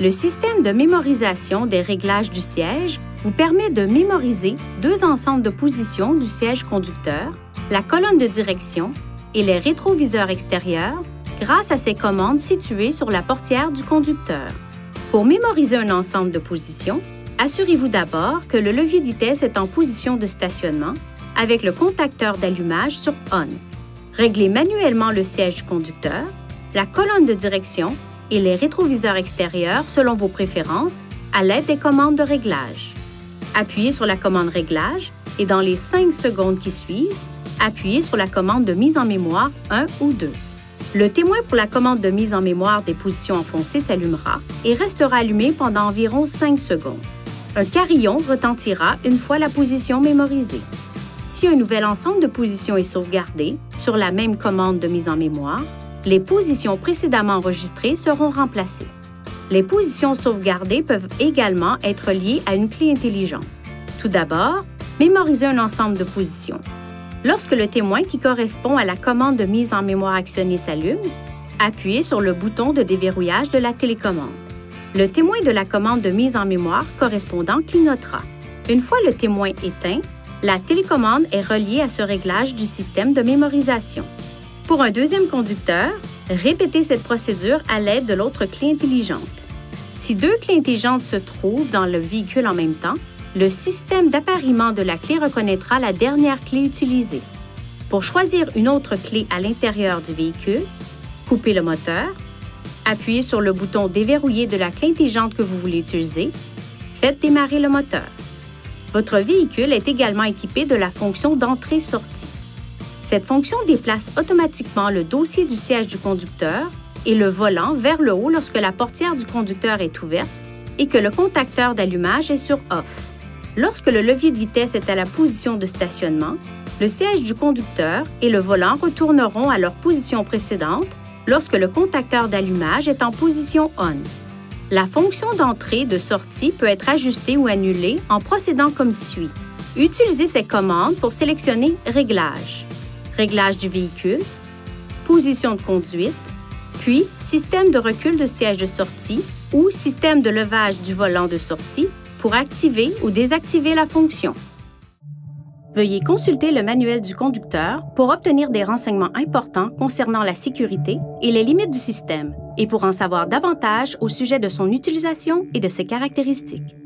Le système de mémorisation des réglages du siège vous permet de mémoriser deux ensembles de positions du siège conducteur, la colonne de direction et les rétroviseurs extérieurs grâce à ces commandes situées sur la portière du conducteur. Pour mémoriser un ensemble de positions, assurez-vous d'abord que le levier de vitesse est en position de stationnement avec le contacteur d'allumage sur On. Réglez manuellement le siège du conducteur, la colonne de direction et les rétroviseurs extérieurs selon vos préférences à l'aide des commandes de réglage. Appuyez sur la commande Réglage et dans les 5 secondes qui suivent, appuyez sur la commande de mise en mémoire 1 ou 2. Le témoin pour la commande de mise en mémoire des positions enfoncées s'allumera et restera allumé pendant environ 5 secondes. Un carillon retentira une fois la position mémorisée. Si un nouvel ensemble de positions est sauvegardé sur la même commande de mise en mémoire, les positions précédemment enregistrées seront remplacées. Les positions sauvegardées peuvent également être liées à une clé intelligente. Tout d'abord, mémorisez un ensemble de positions. Lorsque le témoin qui correspond à la commande de mise en mémoire actionnée s'allume, appuyez sur le bouton de déverrouillage de la télécommande. Le témoin de la commande de mise en mémoire correspondant clignotera. Une fois le témoin éteint, la télécommande est reliée à ce réglage du système de mémorisation. Pour un deuxième conducteur, répétez cette procédure à l'aide de l'autre clé intelligente. Si deux clés intelligentes se trouvent dans le véhicule en même temps, le système d'appariement de la clé reconnaîtra la dernière clé utilisée. Pour choisir une autre clé à l'intérieur du véhicule, coupez le moteur, appuyez sur le bouton déverrouiller de la clé intelligente que vous voulez utiliser, faites démarrer le moteur. Votre véhicule est également équipé de la fonction d'entrée-sortie. Cette fonction déplace automatiquement le dossier du siège du conducteur et le volant vers le haut lorsque la portière du conducteur est ouverte et que le contacteur d'allumage est sur Off. Lorsque le levier de vitesse est à la position de stationnement, le siège du conducteur et le volant retourneront à leur position précédente lorsque le contacteur d'allumage est en position On. La fonction d'entrée et de sortie peut être ajustée ou annulée en procédant comme suit. Utilisez ces commandes pour sélectionner Réglage, Réglage du véhicule, Position de conduite, puis Système de recul de siège de sortie ou Système de levage du volant de sortie pour activer ou désactiver la fonction. Veuillez consulter le manuel du conducteur pour obtenir des renseignements importants concernant la sécurité et les limites du système et pour en savoir davantage au sujet de son utilisation et de ses caractéristiques.